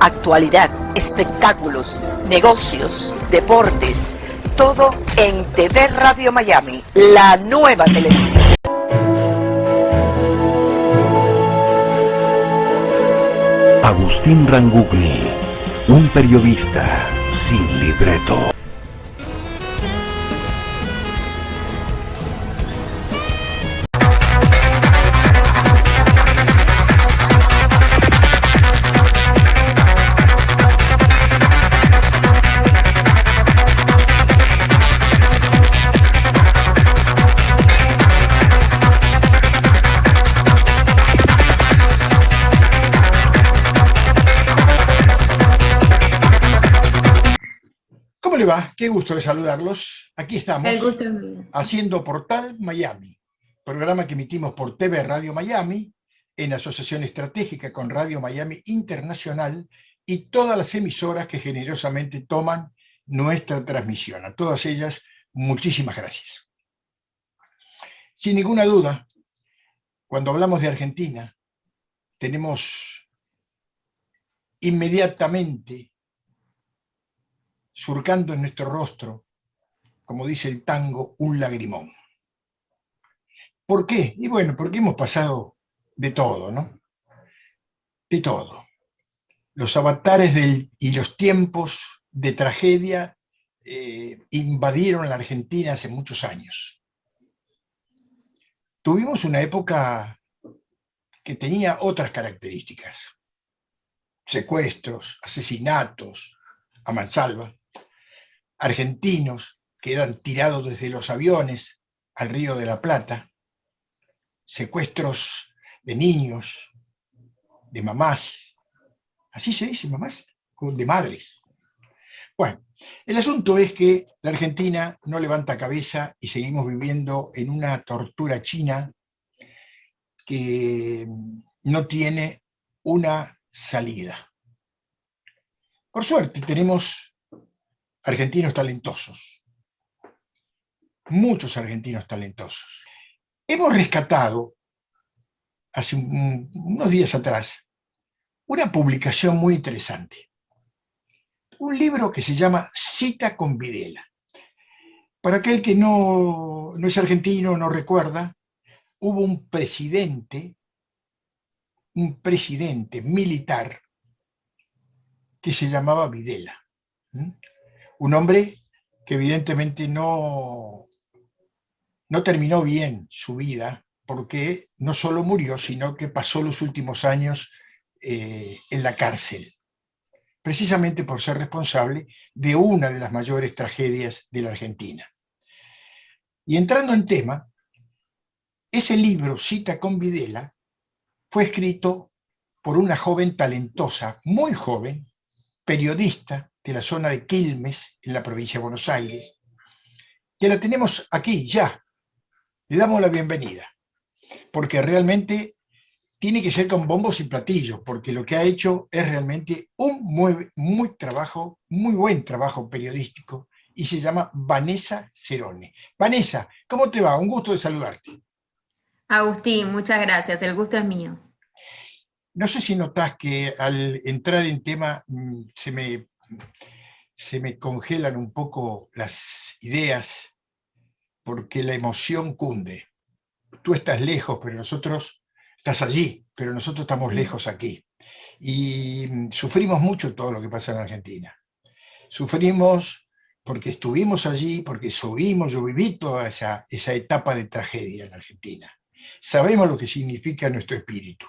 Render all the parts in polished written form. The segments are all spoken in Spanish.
actualidad, espectáculos, negocios, deportes, todo en TV Radio Miami, la nueva televisión. Agustín Rangugni, un periodista sin libreto. ¿Cómo le va? Qué gusto de saludarlos. Aquí estamos, El gusto es mío. haciendo Portal Miami, programa que emitimos por TV Radio Miami, en asociación estratégica con Radio Miami Internacional y todas las emisoras que generosamente toman nuestra transmisión. A todas ellas, muchísimas gracias. Sin ninguna duda, cuando hablamos de Argentina, tenemos inmediatamente surcando en nuestro rostro, como dice el tango, un lagrimón. ¿Por qué? Y bueno, porque hemos pasado de todo, ¿no? De todo. Los avatares y los tiempos de tragedia invadieron la Argentina hace muchos años. Tuvimos una época que tenía otras características. Secuestros, asesinatos, a mansalva. Argentinos que eran tirados desde los aviones al Río de la Plata, secuestros de niños, de mamás, ¿así se dice mamás? O de madres. Bueno, el asunto es que la Argentina no levanta cabeza y seguimos viviendo en una tortura china que no tiene una salida. Por suerte tenemos argentinos talentosos, muchos argentinos talentosos. Hemos rescatado, hace unos días atrás, una publicación muy interesante. Un libro que se llama Cita con Videla. Para aquel que no es argentino, no recuerda, hubo un presidente militar que se llamaba Videla. Un hombre que evidentemente no terminó bien su vida, porque no solo murió, sino que pasó los últimos años en la cárcel, precisamente por ser responsable de una de las mayores tragedias de la Argentina. Y entrando en tema, ese libro, Cita con Videla, fue escrito por una joven talentosa, muy joven, periodista de la zona de Quilmes, en la provincia de Buenos Aires, que la tenemos aquí ya. Le damos la bienvenida, porque realmente tiene que ser con bombos y platillos, porque lo que ha hecho es realmente un muy buen trabajo periodístico, y se llama Vanessa Cerone. Vanessa, ¿cómo te va? Un gusto de saludarte. Agustín, muchas gracias, el gusto es mío. No sé si notás que al entrar en tema se me congelan un poco las ideas, porque la emoción cunde. Tú estás lejos, pero nosotros, estás allí, pero nosotros estamos lejos aquí. Y sufrimos mucho todo lo que pasa en Argentina. Sufrimos porque estuvimos allí, porque yo viví toda esa etapa de tragedia en Argentina. Sabemos lo que significa nuestro espíritu.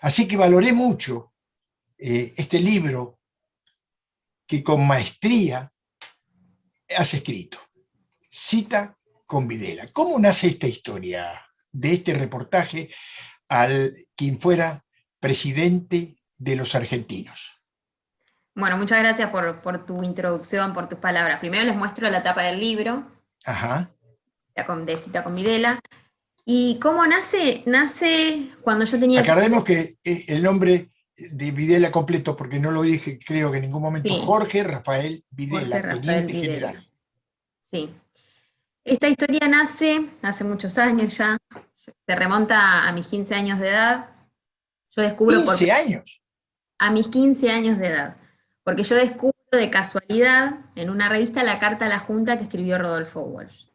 Así que valoré mucho este libro que con maestría has escrito. Cita con Videla. ¿Cómo nace esta historia de este reportaje al quien fuera presidente de los argentinos? Bueno, muchas gracias por tu introducción, por tus palabras. Primero les muestro la tapa del libro, Ajá. de Cita con Videla. ¿Y cómo nace? Nace cuando yo tenía... Aclaremos que el nombre de Videla completo, porque no lo dije, creo que en ningún momento, Sí. Jorge Rafael Videla, Jorge Rafael teniente Videla. general. Sí. Esta historia nace hace muchos años ya, se remonta a mis 15 años de edad. Yo descubro 15 años. a mis 15 años de edad, porque yo descubro de casualidad en una revista la carta a la Junta que escribió Rodolfo Walsh.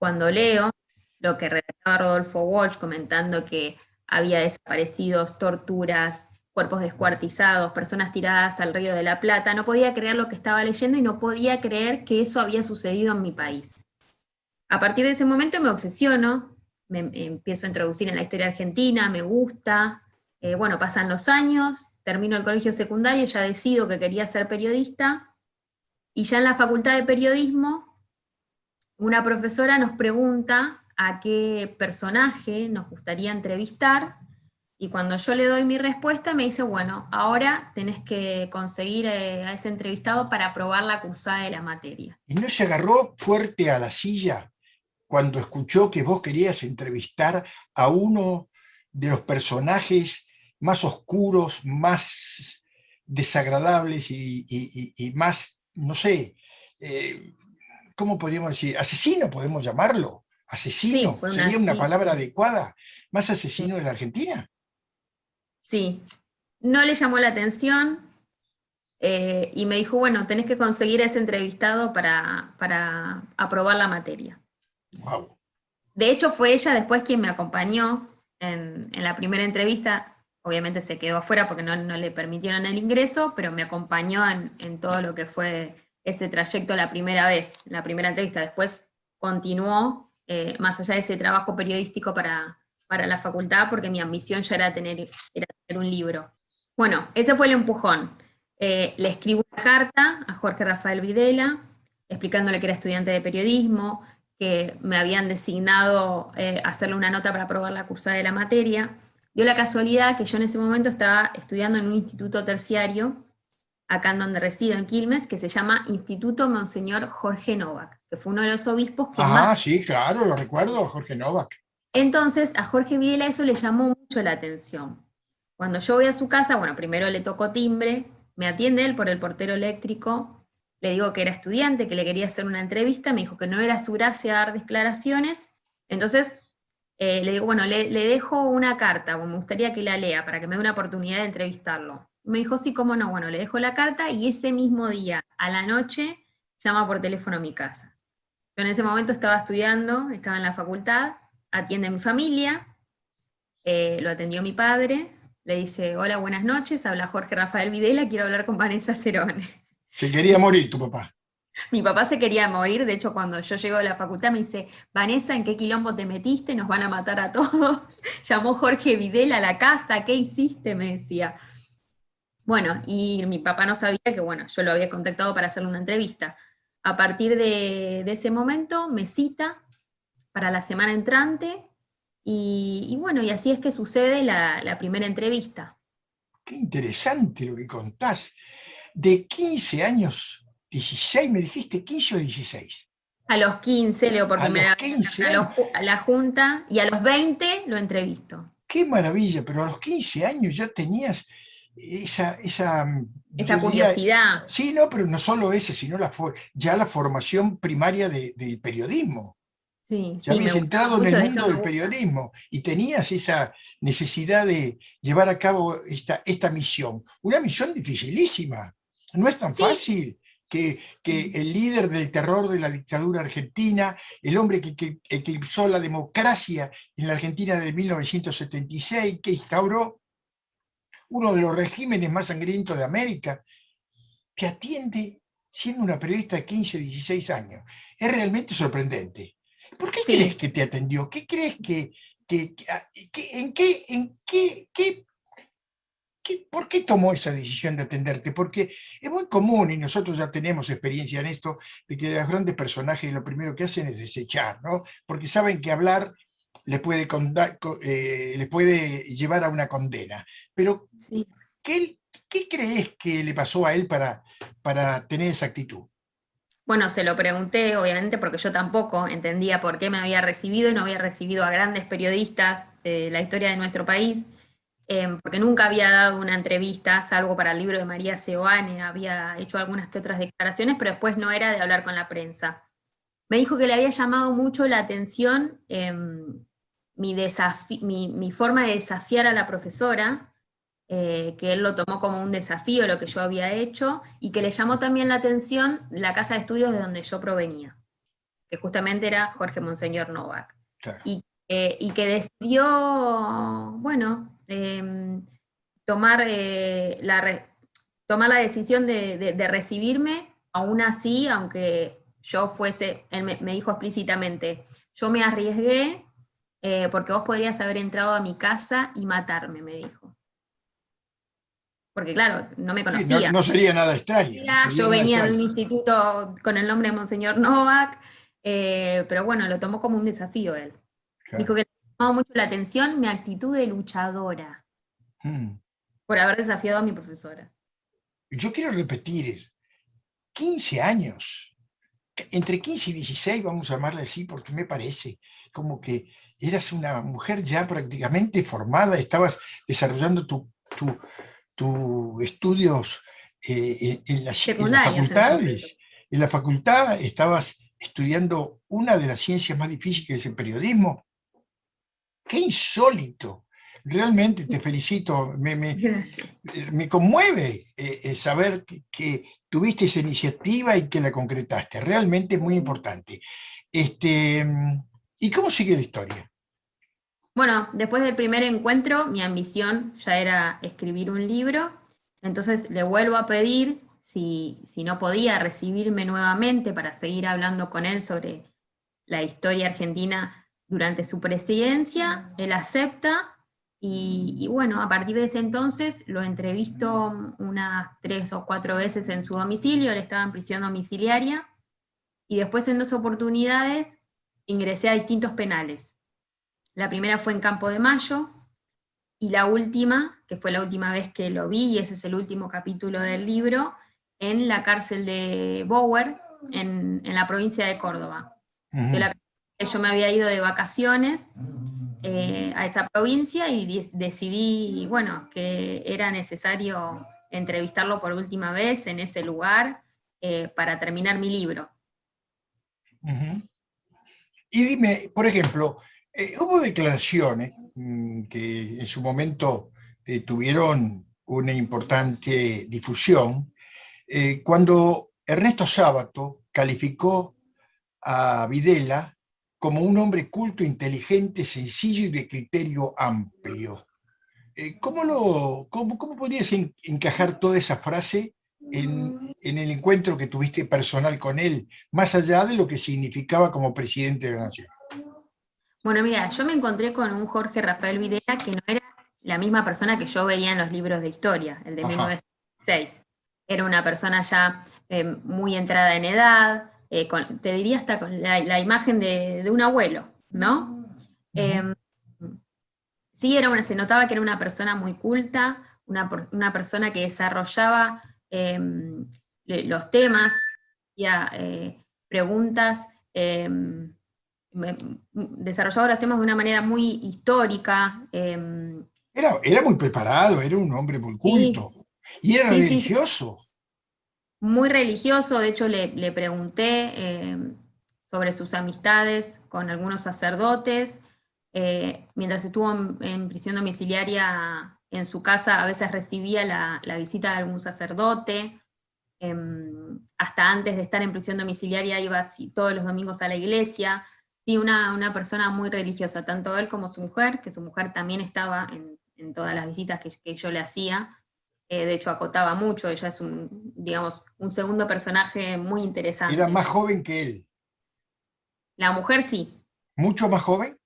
Cuando leo lo que redactaba Rodolfo Walsh comentando que había desaparecidos, torturas, cuerpos descuartizados, personas tiradas al Río de la Plata, no podía creer lo que estaba leyendo y no podía creer que eso había sucedido en mi país. A partir de ese momento me obsesiono, me empiezo a introducir en la historia argentina, me gusta, bueno, pasan los años, termino el colegio secundario, ya decido que quería ser periodista, y ya en la facultad de periodismo, una profesora nos pregunta a qué personaje nos gustaría entrevistar, y cuando yo le doy mi respuesta me dice, bueno, ahora tenés que conseguir a ese entrevistado para aprobar la cursada de la materia. ¿Y no se agarró fuerte a la silla cuando escuchó que vos querías entrevistar a uno de los personajes más oscuros, más desagradables y más, no sé, ¿cómo podríamos decir? Asesino, podemos llamarlo. Asesino, Sí, fue sería una sí, palabra adecuada. ¿Más asesino sí. de la Argentina? Sí, no le llamó la atención y me dijo, bueno, tenés que conseguir a ese entrevistado para aprobar la materia. Wow. De hecho, fue ella después quien me acompañó en la primera entrevista. Obviamente se quedó afuera porque no le permitieron el ingreso, pero me acompañó en todo lo que fue ese trayecto la primera vez, la primera entrevista. Después continuó, más allá de ese trabajo periodístico para la facultad, porque mi ambición ya era tener un libro. Bueno, ese fue el empujón. Le escribo una carta a Jorge Rafael Videla, explicándole que era estudiante de periodismo, que me habían designado hacerle una nota para aprobar la cursada de la materia. Dio la casualidad que yo en ese momento estaba estudiando en un instituto terciario, acá en donde resido, en Quilmes, que se llama Instituto Monseñor Jorge Novak, que fue uno de los obispos que más... Sí, claro, lo recuerdo, Jorge Novak. Entonces, a Jorge Videla eso le llamó mucho la atención. Cuando yo voy a su casa, bueno, primero le tocó timbre, me atiende él por el portero eléctrico, le digo que era estudiante, que le quería hacer una entrevista, me dijo que no era su gracia dar declaraciones, entonces le digo, bueno, le dejo una carta, me gustaría que la lea para que me dé una oportunidad de entrevistarlo. Me dijo, sí, cómo no, bueno, le dejo la carta y ese mismo día, a la noche, llama por teléfono a mi casa. Yo en ese momento estaba estudiando, estaba en la facultad, atiende a mi familia, lo atendió mi padre, le dice, hola, buenas noches, habla Jorge Rafael Videla, quiero hablar con Vanessa Cerone. Se quería morir tu papá. Mi papá se quería morir, de hecho cuando yo llego a la facultad me dice, Vanessa, ¿en qué quilombo te metiste? Nos van a matar a todos. Llamó Jorge Videla a la casa, ¿qué hiciste? Me decía. Bueno, y mi papá no sabía que, bueno, yo lo había contactado para hacerle una entrevista. A partir de ese momento me cita para la semana entrante y bueno, y así es que sucede la primera entrevista. Qué interesante lo que contás. De 15 años, 16, me dijiste, 15 o 16. A los 15 leo por A primera los vez 15 a la Junta y a los 20 lo entrevisto. Qué maravilla, pero a los 15 años ya tenías esa Esa curiosidad. Sí, no, pero no solo ese, sino ya la formación primaria del periodismo. Sí, Ya sí, habías me gustaba entrado en mucho, el de hecho mundo me del gusta. periodismo y tenías esa necesidad de llevar a cabo esta misión. Una misión dificilísima. No es tan Sí, fácil que el líder del terror de la dictadura argentina, el hombre que eclipsó la democracia en la Argentina de 1976, que instauró uno de los regímenes más sangrientos de América, te atiende siendo una periodista de 15, 16 años. Es realmente sorprendente. ¿Por qué crees sí. que te atendió? ¿Qué crees ¿por qué tomó esa decisión de atenderte? Porque es muy común, y nosotros ya tenemos experiencia en esto, de que los grandes personajes lo primero que hacen es desechar, ¿no? Porque saben que hablar les puede llevar a una condena. Pero, Sí. ¿qué crees que le pasó a él para tener esa actitud? Bueno, se lo pregunté, obviamente, porque yo tampoco entendía por qué me había recibido y no había recibido a grandes periodistas de la historia de nuestro país, porque nunca había dado una entrevista, salvo para el libro de María Seoane, había hecho algunas que otras declaraciones, pero después no era de hablar con la prensa. Me dijo que le había llamado mucho la atención mi forma de desafiar a la profesora, que él lo tomó como un desafío lo que yo había hecho, y que le llamó también la atención la casa de estudios de donde yo provenía, que justamente era Jorge Monseñor Novak. Claro. Y que decidió, bueno, tomar la decisión de recibirme, aún así, aunque yo fuese, él me dijo explícitamente, yo me arriesgué porque vos podrías haber entrado a mi casa y matarme, me dijo. Porque claro, no me Sí, conocía. no sería nada extraño. No sería Yo nada venía de extraño. un instituto con el nombre de Monseñor Novak, pero bueno, lo tomó como un desafío él. Dijo Claro. que le llamaba mucho la atención mi actitud de luchadora, Mm. por haber desafiado a mi profesora. Yo quiero repetir, 15 años, entre 15 y 16, vamos a llamarle así, porque me parece como que eras una mujer ya prácticamente formada, estabas desarrollando tus estudios en las Secundarias en su momento. facultades. En la facultad estabas estudiando una de las ciencias más difíciles, que es el periodismo. ¡Qué insólito! Realmente te felicito, Gracias. me conmueve saber que tuviste esa iniciativa y que la concretaste. Realmente es muy importante. ¿Y cómo sigue la historia? Bueno, después del primer encuentro, mi ambición ya era escribir un libro, entonces le vuelvo a pedir si no podía recibirme nuevamente para seguir hablando con él sobre la historia argentina durante su presidencia. Él acepta y bueno, a partir de ese entonces lo entrevisto unas 3 o 4 veces en su domicilio. Él estaba en prisión domiciliaria, y después en 2 oportunidades ingresé a distintos penales. La primera fue en Campo de Mayo, y la última, que fue la última vez que lo vi, y ese es el último capítulo del libro, en la cárcel de Bower, en la provincia de Córdoba. Yo me había ido de vacaciones a esa provincia y decidí, bueno, que era necesario entrevistarlo por última vez en ese lugar para terminar mi libro. Uh-huh. Y dime, por ejemplo, hubo declaraciones que en su momento tuvieron una importante difusión cuando Ernesto Sábato calificó a Videla como un hombre culto, inteligente, sencillo y de criterio amplio. ¿Cómo podrías encajar toda esa frase en el encuentro que tuviste personal con él, más allá de lo que significaba como presidente de la Nación? Bueno, mira, yo me encontré con un Jorge Rafael Videla que no era la misma persona que yo veía en los libros de historia, el de 1906. Era una persona ya muy entrada en edad, te diría hasta con la imagen de un abuelo, ¿no? Uh-huh. Sí, se notaba que era una persona muy culta, una persona que desarrollaba los temas, hacía preguntas, desarrollaba los temas de una manera muy histórica. Era muy preparado, era un hombre muy culto. Sí, Y era sí, religioso. sí, muy religioso. De hecho, le pregunté sobre sus amistades con algunos sacerdotes. Mientras estuvo en prisión domiciliaria en su casa, a veces recibía la visita de algún sacerdote. Hasta antes de estar en prisión domiciliaria iba todos los domingos a la iglesia. Sí, una persona muy religiosa, tanto él como su mujer, que su mujer también estaba en todas las visitas que yo le hacía. De hecho, acotaba mucho. Ella es digamos, un segundo personaje muy interesante. Era más joven que él. La mujer sí. ¿Mucho más joven?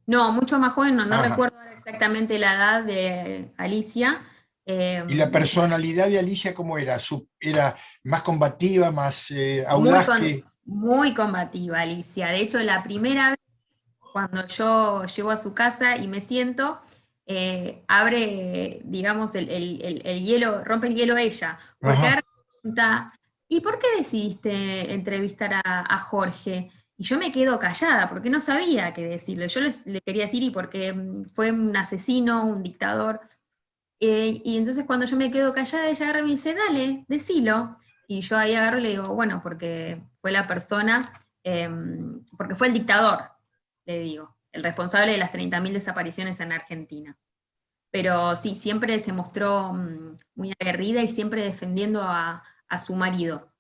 No, mucho más joven, no recuerdo ahora exactamente la edad de Alicia. ¿Y la personalidad de Alicia cómo era? ¿Era más combativa, más audaz que...? Muy combativa, Alicia. De hecho, la primera vez, cuando yo llego a su casa y me siento, abre, digamos, el hielo, rompe el hielo ella. Porque ahora pregunta, ¿y por qué decidiste entrevistar a Jorge? Y yo me quedo callada, porque no sabía qué decirle. Yo le quería decir, y porque fue un asesino, un dictador. Y entonces cuando yo me quedo callada, ella agarra y me dice, dale, decilo. Y yo ahí agarro y le digo, bueno, porque fue la persona, porque fue el dictador, le digo, el responsable de las 30.000 desapariciones en Argentina. pero sí, siempre se mostró muy aguerrida y siempre defendiendo a su marido.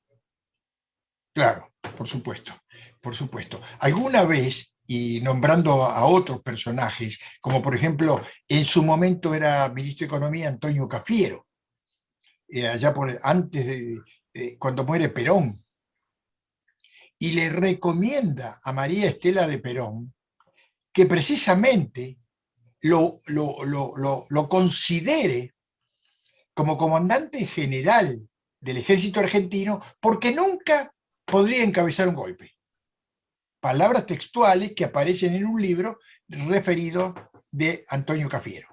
Claro, por supuesto, por supuesto. Alguna vez, y nombrando a otros personajes, como por ejemplo, en su momento era ministro de Economía Antonio Cafiero, allá por antes cuando muere Perón, y le recomienda a María Estela de Perón que precisamente lo considere como comandante general del ejército argentino, porque nunca podría encabezar un golpe. Palabras textuales que aparecen en un libro referido de Antonio Cafiero.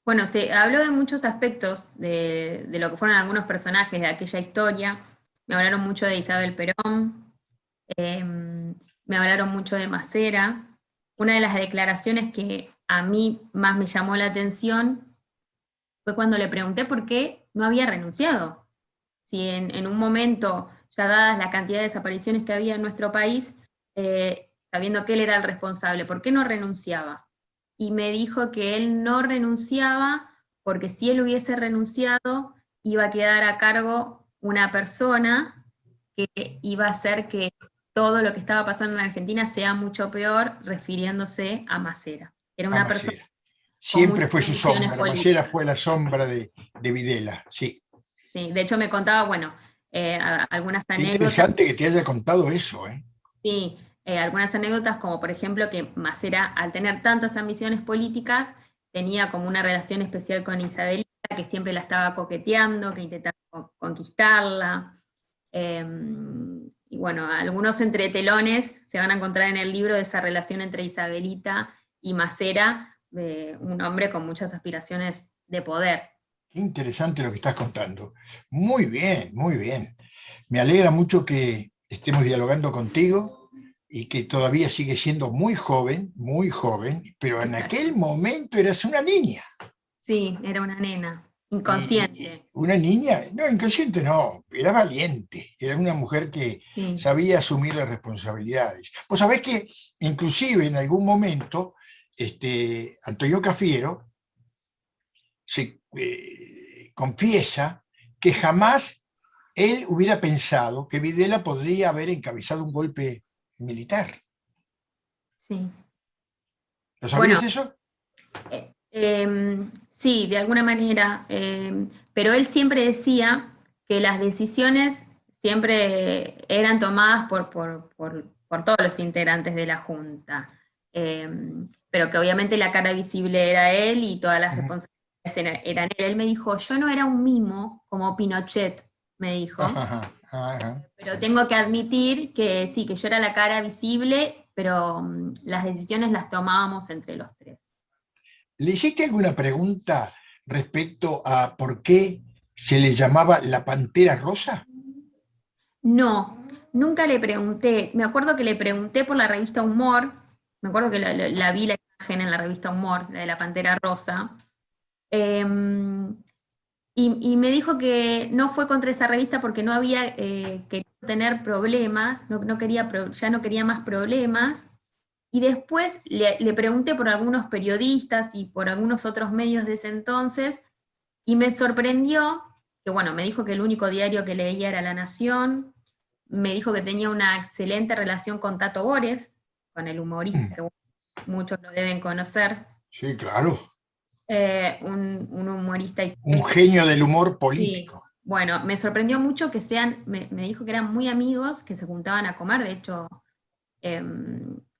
Bueno, se habló de muchos aspectos de lo que fueron algunos personajes de aquella historia. Me hablaron mucho de Isabel Perón, me hablaron mucho de Macera. Una de las declaraciones que a mí más me llamó la atención fue cuando le pregunté por qué no había renunciado. Si en un momento, ya dadas la cantidad de desapariciones que había en nuestro país, sabiendo que él era el responsable, ¿por qué no renunciaba? Y me dijo que él no renunciaba porque si él hubiese renunciado, iba a quedar a cargo una persona que iba a hacer que todo lo que estaba pasando en Argentina sea mucho peor, refiriéndose a Macera. Era A una persona Macera. con Siempre muchas fue su ambiciones sombra. Macera políticas. fue la sombra de Videla. Sí. Sí, de hecho me contaba, bueno, algunas Qué anécdotas. interesante que te haya contado eso, ¿eh? Sí, algunas anécdotas como por ejemplo que Macera, al tener tantas ambiciones políticas, tenía como una relación especial con Isabelita, que siempre la estaba coqueteando, que intentaba conquistarla. Y bueno, algunos entretelones se van a encontrar en el libro de esa relación entre Isabelita y Macera, un hombre con muchas aspiraciones de poder. Qué interesante lo que estás contando. Muy bien, muy bien. Me alegra mucho que estemos dialogando contigo y que todavía sigues siendo muy joven, pero en aquel momento eras una niña. Sí, era una nena, Y inconsciente. una niña, no, inconsciente no, era valiente, era una mujer que Sí, sabía asumir las responsabilidades. Vos sabés que inclusive en algún momento Antonio Cafiero confiesa que jamás él hubiera pensado que Videla podría haber encabezado un golpe militar. sí. ¿Lo Bueno, sabías eso? sí, de alguna manera, pero él siempre decía que las decisiones siempre eran tomadas por todos los integrantes de la Junta, pero que obviamente la cara visible era él y todas las Ujú. responsabilidades eran él. Él me dijo, yo no era un mimo como Pinochet, me dijo, Ajá, ajá. pero tengo que admitir que sí, que yo era la cara visible, pero las decisiones las tomábamos entre los tres. ¿Le hiciste alguna pregunta respecto a por qué se le llamaba la Pantera Rosa? No, nunca le pregunté. Me acuerdo que le pregunté por la revista Humor. Me acuerdo que la vi la imagen en la revista Humor, la de la Pantera Rosa. Y me dijo que no fue contra esa revista porque no había querido tener problemas, no quería, ya no quería más problemas. Y después le pregunté por algunos periodistas y por algunos otros medios de ese entonces, y me sorprendió que, bueno, me dijo que el único diario que leía era La Nación, me dijo que tenía una excelente relación con Tato Bores, con el humorista que muchos lo deben conocer, Sí, claro. un humorista Un histórico. genio del humor Sí. político. Bueno, me sorprendió mucho que sean, me dijo que eran muy amigos, que se juntaban a comer, de hecho,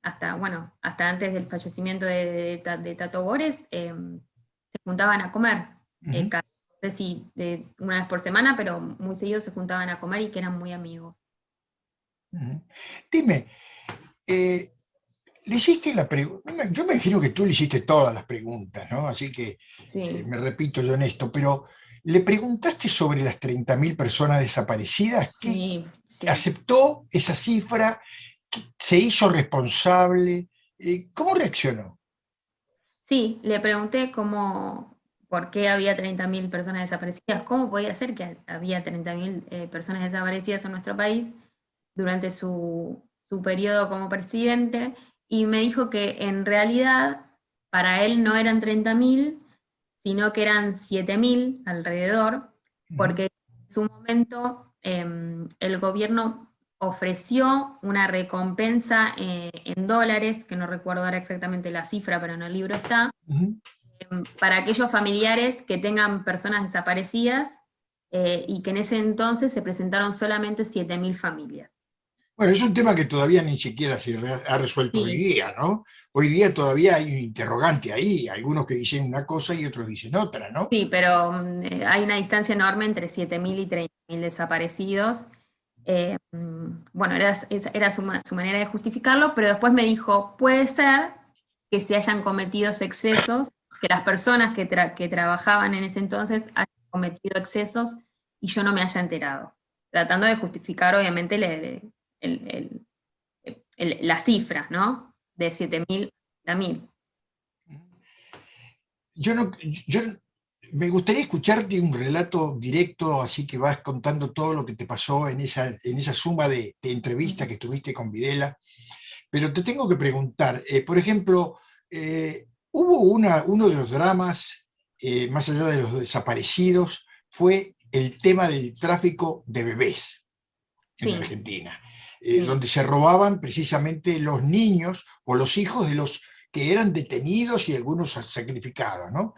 hasta, bueno, hasta antes del fallecimiento de Tato Bores, se juntaban a comer, Ujú. no sé si una vez por semana, pero muy seguido se juntaban a comer y que eran muy amigos. Ujú. Dime, le hiciste la pregunta, yo me imagino que tú le hiciste todas las preguntas, ¿no? Así que Sí, me repito yo en esto, pero ¿le preguntaste sobre las 30.000 personas desaparecidas? ¿Qué sí, sí. aceptó esa cifra? ¿Se hizo responsable? ¿Cómo reaccionó? Sí, le pregunté por qué había 30.000 personas desaparecidas, cómo podía ser que había 30.000 personas desaparecidas en nuestro país durante su periodo como presidente, y me dijo que en realidad para él no eran 30.000, sino que eran 7.000 alrededor, porque en su momento el gobierno ofreció una recompensa en dólares, que no recuerdo ahora exactamente la cifra, pero en el libro está, para aquellos familiares que tengan personas desaparecidas, y que en ese entonces se presentaron solamente 7.000 familias. Bueno, es un tema que todavía ni siquiera se ha resuelto hoy día, ¿no? Hoy día todavía hay un interrogante ahí, algunos que dicen una cosa y otros dicen otra, ¿no? Sí, pero hay una distancia enorme entre 7.000 y 30.000 desaparecidos. Bueno, era su manera de justificarlo, pero después me dijo, puede ser que se hayan cometido excesos, que las personas que trabajaban en ese entonces hayan cometido excesos y yo no me haya enterado, tratando de justificar obviamente la cifra, ¿no? De 7.000 a 1.000. Me gustaría escucharte un relato directo, así que vas contando todo lo que te pasó en esa suma de entrevistas que tuviste con Videla, pero te tengo que preguntar, por ejemplo, hubo uno de los dramas, más allá de los desaparecidos, fue el tema del tráfico de bebés en Argentina, donde se robaban precisamente los niños o los hijos de los que eran detenidos y algunos sacrificados, ¿no?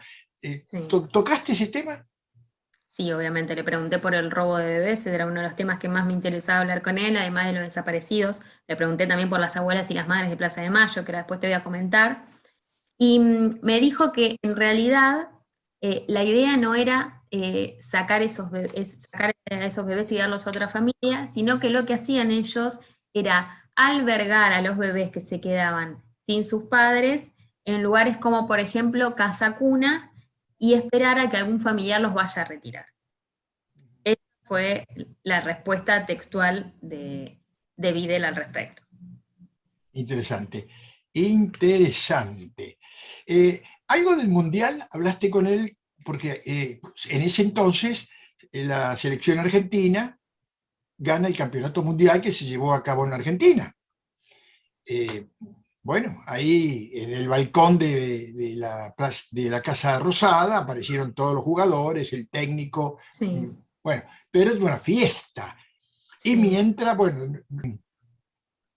¿Tocaste ese tema? Sí, obviamente, le pregunté por el robo de bebés, era uno de los temas que más me interesaba hablar con él, además de los desaparecidos. Le pregunté también por las abuelas y las madres de Plaza de Mayo, que después te voy a comentar. Y me dijo que en realidad la idea no era sacar a esos bebés y darlos a otra familia, sino que lo que hacían ellos era albergar a los bebés que se quedaban sin sus padres en lugares como, por ejemplo, casa cuna, y esperar a que algún familiar los vaya a retirar. Esa fue la respuesta textual de Videla al respecto. Interesante, interesante. Algo del Mundial, hablaste con él, porque en ese entonces la selección argentina gana el campeonato mundial que se llevó a cabo en Argentina. Bueno, ahí en el balcón de la Casa Rosada aparecieron todos los jugadores, el técnico, bueno, pero es una fiesta. Y mientras, bueno,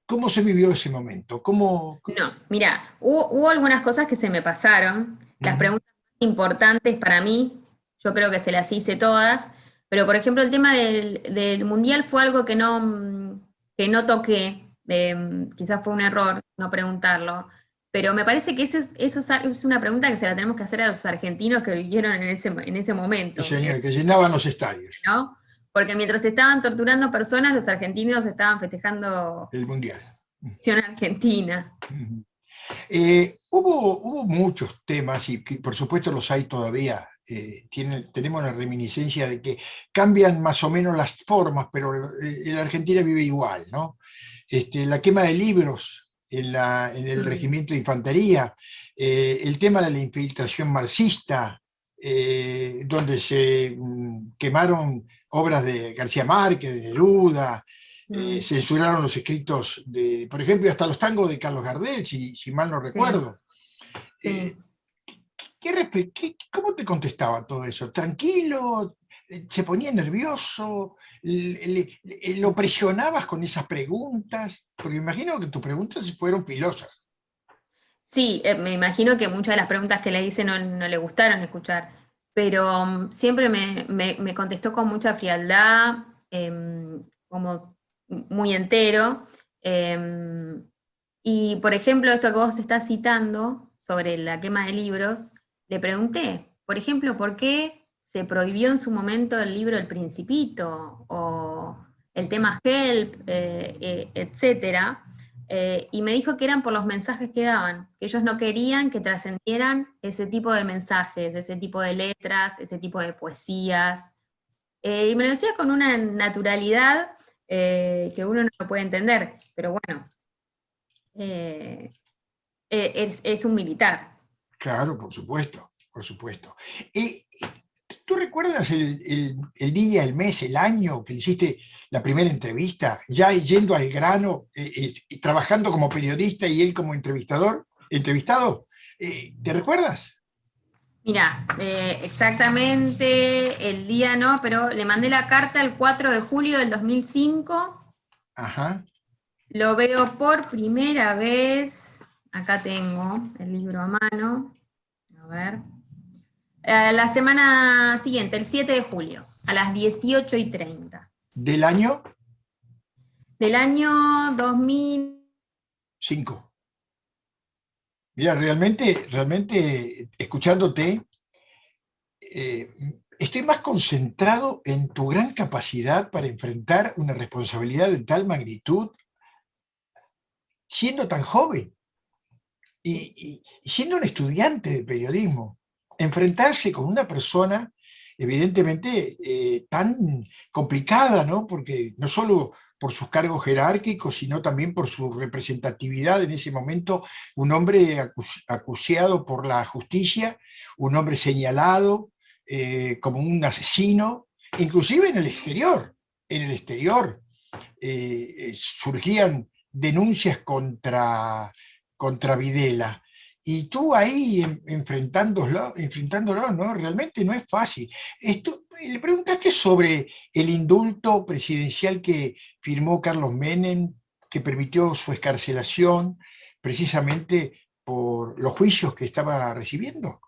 ¿cómo se vivió ese momento? No, mira, hubo algunas cosas que se me pasaron, las preguntas más importantes para mí, yo creo que se las hice todas, pero por ejemplo el tema del Mundial fue algo que no toqué. Quizás fue un error no preguntarlo, pero me parece que eso es una pregunta que se la tenemos que hacer a los argentinos que vivieron en ese momento. Que llenaban los estadios. ¿No? Porque mientras estaban torturando personas, los argentinos estaban festejando el Mundial. En Argentina. Hubo muchos temas, y por supuesto los hay todavía. Tenemos la reminiscencia de que cambian más o menos las formas, pero en la Argentina vive igual, ¿no? La quema de libros en el regimiento de infantería, el tema de la infiltración marxista, donde se quemaron obras de García Márquez, de Neruda, censuraron los escritos de, por ejemplo, hasta los tangos de Carlos Gardel, si mal no recuerdo. ¿Cómo te contestaba todo eso? ¿Tranquilo? ¿Se ponía nervioso? ¿Lo presionabas con esas preguntas? Porque me imagino que tus preguntas fueron filosas. Sí, me imagino que muchas de las preguntas que le hice no le gustaron escuchar, pero siempre me contestó con mucha frialdad, como muy entero. Y, por ejemplo, esto que vos estás citando sobre la quema de libros, le pregunté, por ejemplo, ¿por qué se prohibió en su momento el libro El Principito o el tema Help, etcétera? Y me dijo que eran por los mensajes que daban, que ellos no querían que trascendieran ese tipo de mensajes, ese tipo de letras, ese tipo de poesías. Y me lo decía con una naturalidad que uno no lo puede entender, pero bueno, es un militar. Claro, por supuesto, por supuesto. ¿Tú recuerdas el día, el mes, el año que hiciste la primera entrevista, ya yendo al grano, trabajando como periodista y él como entrevistado? ¿Te recuerdas? Mira, exactamente el día no, pero le mandé la carta el 4 de julio del 2005. Ajá. Lo veo por primera vez. Acá tengo el libro a mano. A ver. La semana siguiente, el 7 de julio, a las 18:30. ¿Del año? Del año 2000. 5. Mira, realmente, escuchándote, eh, estoy más concentrado en tu gran capacidad para enfrentar una responsabilidad de tal magnitud siendo tan joven y siendo un estudiante de periodismo. Enfrentarse con una persona evidentemente tan complicada, ¿no? Porque no solo por sus cargos jerárquicos, sino también por su representatividad en ese momento, un hombre acuciado por la justicia, un hombre señalado como un asesino, inclusive en el exterior surgían denuncias contra Videla. Y tú ahí enfrentándolo, ¿no? Realmente no es fácil. Le preguntaste sobre el indulto presidencial que firmó Carlos Menem, que permitió su excarcelación precisamente por los juicios que estaba recibiendo.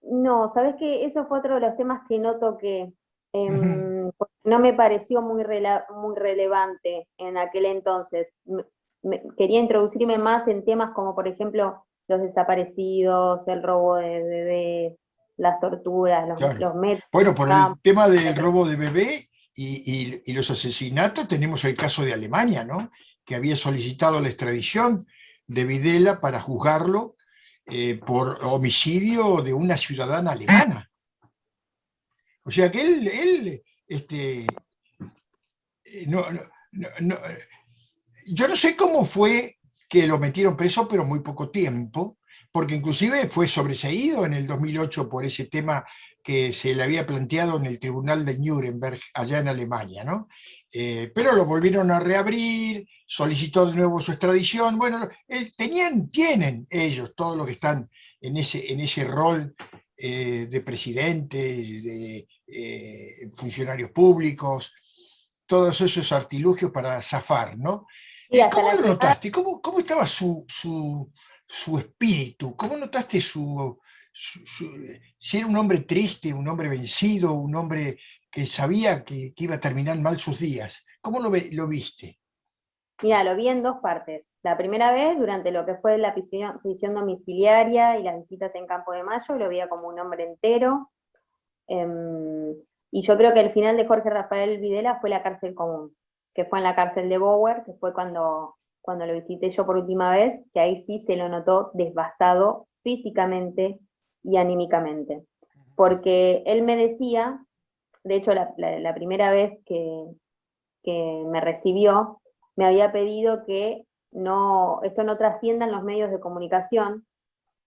No, sabes que eso fue otro de los temas que no toqué. Ujú. Porque no me pareció muy relevante en aquel entonces. Quería introducirme más en temas como, por ejemplo, los desaparecidos, el robo de bebés, las torturas, Claro. los métodos Bueno, que por el usábamos. tema del robo de bebé y los asesinatos, tenemos el caso de Alemania, ¿no? Que había solicitado la extradición de Videla para juzgarlo por homicidio de una ciudadana alemana. O sea que no, yo no sé cómo fue que lo metieron preso, pero muy poco tiempo, porque inclusive fue sobreseído en el 2008 por ese tema que se le había planteado en el tribunal de Nuremberg, allá en Alemania, ¿no? Pero lo volvieron a reabrir, solicitó de nuevo su extradición. Bueno, tienen ellos, todos los que están en ese rol de presidente, de funcionarios públicos, todos esos artilugios para zafar, ¿no? Sí, hasta ¿Cómo la lo llegada. notaste? ¿Cómo estaba su espíritu? ¿Cómo notaste si era un hombre triste, un hombre vencido, un hombre que sabía que iba a terminar mal sus días? ¿Cómo lo viste? Mira, lo vi en dos partes. La primera vez, durante lo que fue la prisión domiciliaria y las visitas en Campo de Mayo, lo veía como un hombre entero. Y yo creo que el final de Jorge Rafael Videla fue la cárcel común, que fue en la cárcel de Bower, que fue cuando lo visité yo por última vez, que ahí sí se lo notó devastado físicamente y anímicamente. Porque él me decía, de hecho la primera vez que me recibió, me había pedido que esto no trascienda en los medios de comunicación,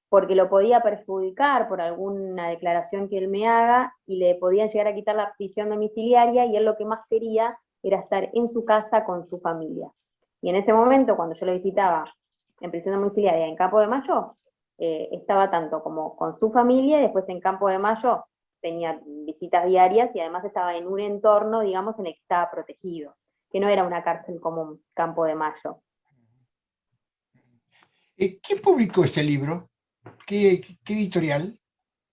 porque lo podía perjudicar por alguna declaración que él me haga y le podían llegar a quitar la prisión domiciliaria y él lo que más quería era estar en su casa con su familia. Y en ese momento, cuando yo lo visitaba en prisión domiciliaria en Campo de Mayo, estaba tanto como con su familia y después en Campo de Mayo tenía visitas diarias y además estaba en un entorno, digamos, en el que estaba protegido, que no era una cárcel común, Campo de Mayo. ¿Quién publicó este libro? ¿Qué editorial?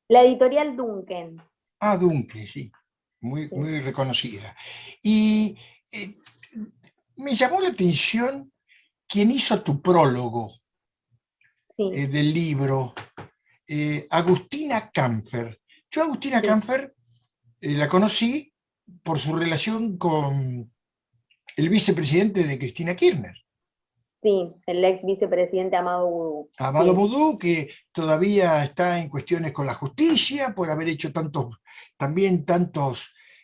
La editorial Duncan. Ah, Dunque, sí, Sí, muy reconocida. Y eh, me llamó la atención quién hizo tu prólogo sí, del libro, Agustina Kampfer. Yo a Agustina sí. Kampfer la conocí por su relación con el vicepresidente de Cristina Kirchner, Sí, el ex vicepresidente Amado Boudou. Amado Sí, Boudou, que todavía está en cuestiones con la justicia por haber hecho tantos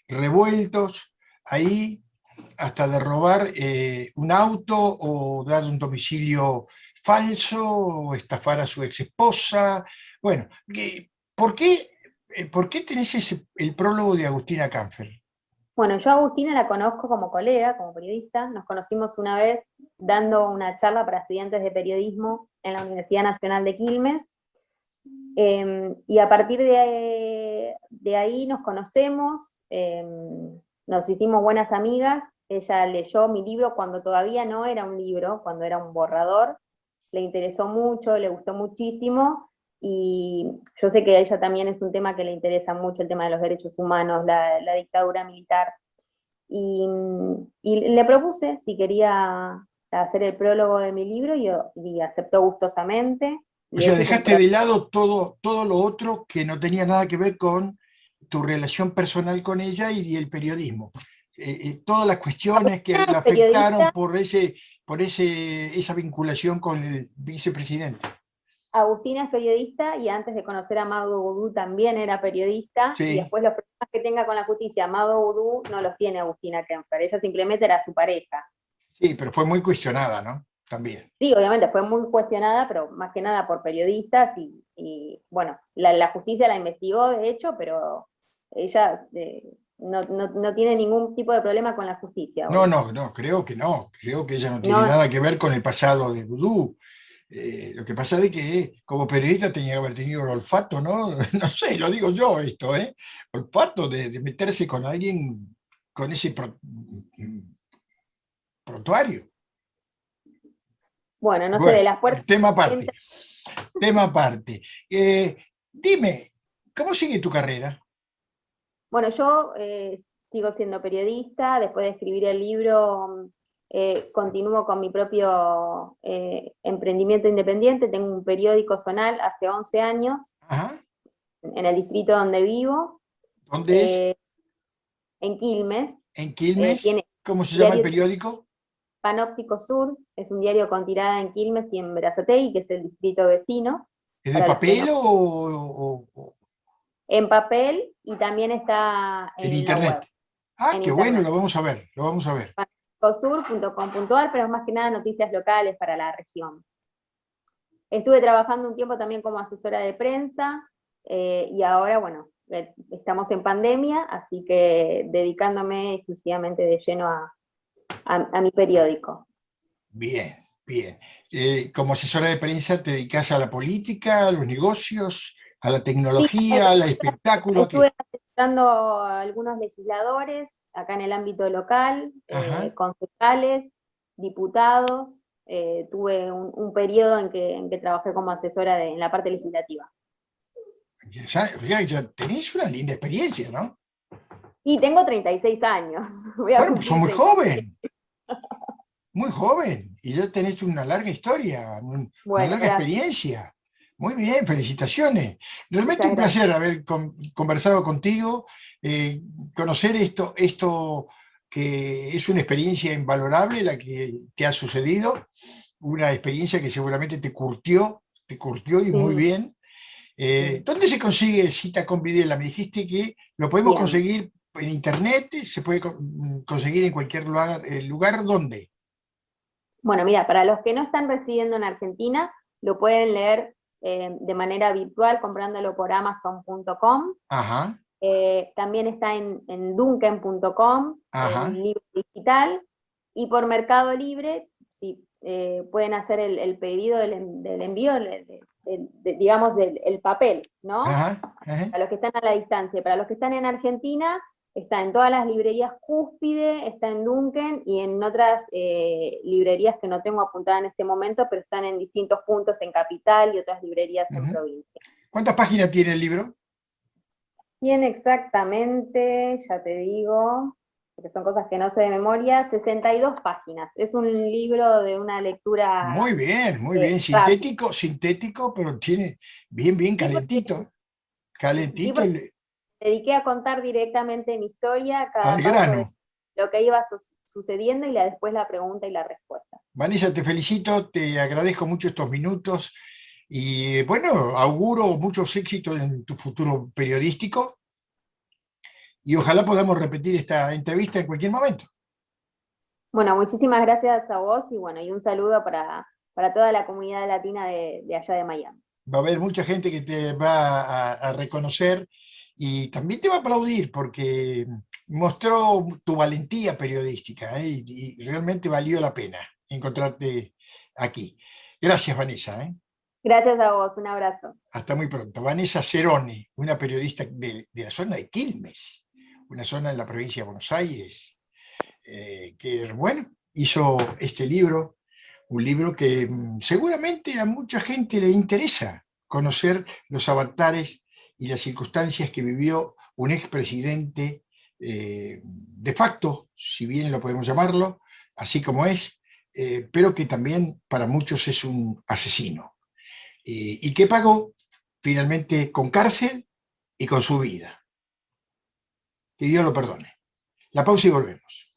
revueltos ahí, hasta de robar un auto o dar un domicilio falso o estafar a su ex esposa. Bueno, ¿por qué tenés el prólogo de Agustina Kampfer? bueno, yo a Agustina la conozco como colega, como periodista. Nos conocimos una vez dando una charla para estudiantes de periodismo en la Universidad Nacional de Quilmes. Y a partir de ahí nos conocemos, nos hicimos buenas amigas. Ella leyó mi libro cuando todavía no era un libro, cuando era un borrador. Le interesó mucho, le gustó muchísimo, y yo sé que a ella también es un tema que le interesa mucho, el tema de los derechos humanos, la dictadura militar. Y le propuse si quería hacer el prólogo de mi libro, y aceptó gustosamente. O sea, dejaste de lado todo lo otro que no tenía nada que ver con tu relación personal con ella y el periodismo. Todas las cuestiones que la afectaron por esa vinculación con el vicepresidente. Agustina es periodista, y antes de conocer a Amado Boudou también era periodista, Sí. y después los problemas que tenga con la justicia Amado Boudou no los tiene Agustina Kempfer, ella simplemente era su pareja. Sí, pero fue muy cuestionada, ¿no? También. Sí, obviamente fue muy cuestionada, pero más que nada por periodistas, y bueno, la justicia la investigó de hecho, pero ella no tiene ningún tipo de problema con la justicia. No, creo que no. Creo que ella no tiene nada que ver con el pasado de Boudou. Lo que pasa es que como periodista tenía que haber tenido el olfato, ¿no? No sé, lo digo yo esto, ¿eh? Olfato de meterse con alguien con ese prontuario. Bueno, no sé, de las puertas... Tema aparte. Dime, ¿cómo sigue tu carrera? Bueno, yo sigo siendo periodista, después de escribir el libro continúo con mi propio emprendimiento independiente. Tengo un periódico zonal hace 11 años. Ajá. En el distrito donde vivo. ¿Dónde es? En Quilmes. ¿En Quilmes? ¿Cómo se llama el periódico? Panóptico Sur, es un diario con tirada en Quilmes y en Berazategui, que es el distrito vecino. ¿Es de papel o...? En papel, y también está en internet. Ah, qué bueno, lo vamos a ver. Panópticosur.com.ar, pero es más que nada noticias locales para la región. Estuve trabajando un tiempo también como asesora de prensa, y ahora, bueno, estamos en pandemia, así que dedicándome exclusivamente de lleno a mi periódico. Bien. Como asesora de prensa, ¿te dedicas a la política, a los negocios, a la tecnología, al espectáculo? Estuve asesorando a algunos legisladores acá en el ámbito local, concejales, diputados. Tuve un periodo en que trabajé como asesora en la parte legislativa. Ya tenés una linda experiencia, ¿no? Y tengo 36 años. Bueno, pues sos muy joven. Muy joven. Y ya tenés una larga historia, una larga experiencia. Muy bien, felicitaciones. Realmente un placer haber conversado contigo, conocer esto que es una experiencia invalorable la que te ha sucedido, una experiencia que seguramente te curtió y muy bien. ¿Dónde se consigue Cita con Videla? Me dijiste que lo podemos conseguir en internet, se puede conseguir en cualquier lugar. ¿Dónde? Bueno, mira, para los que no están residiendo en Argentina, lo pueden leer de manera virtual comprándolo por amazon.com. También está en duncan.com, el libro digital, y por Mercado Libre, sí, pueden hacer el pedido del envío, digamos, del papel, ¿no? Para los que están a la distancia. Para los que están en Argentina, está en todas las librerías Cúspide, está en Duncan y en otras librerías que no tengo apuntadas en este momento, pero están en distintos puntos en Capital y otras librerías en provincia. ¿Cuántas páginas tiene el libro? Tiene exactamente, ya te digo, porque son cosas que no sé de memoria, 62 páginas. Es un libro de una lectura... Muy bien, sintético, pero tiene bien calentito. Calentito. Sí, dediqué a contar directamente mi historia, cada al paso grano. De lo que iba sucediendo, y después la pregunta y la respuesta. Vanessa, te felicito, te agradezco mucho estos minutos, y bueno, auguro muchos éxitos en tu futuro periodístico, y ojalá podamos repetir esta entrevista en cualquier momento. Bueno, muchísimas gracias a vos, y bueno, y un saludo para toda la comunidad latina de allá de Miami. Va a haber mucha gente que te va a reconocer, y también te va a aplaudir porque mostró tu valentía periodística, y realmente valió la pena encontrarte aquí. Gracias, Vanessa. Gracias a vos, un abrazo. Hasta muy pronto. Vanessa Cerone, una periodista de la zona de Quilmes, una zona en la provincia de Buenos Aires, que, bueno, hizo este libro, un libro que seguramente a mucha gente le interesa conocer los avatares y las circunstancias que vivió un expresidente de facto, si bien lo podemos llamarlo, así como es, pero que también para muchos es un asesino. Y que pagó finalmente con cárcel y con su vida. Que Dios lo perdone. La pausa y volvemos.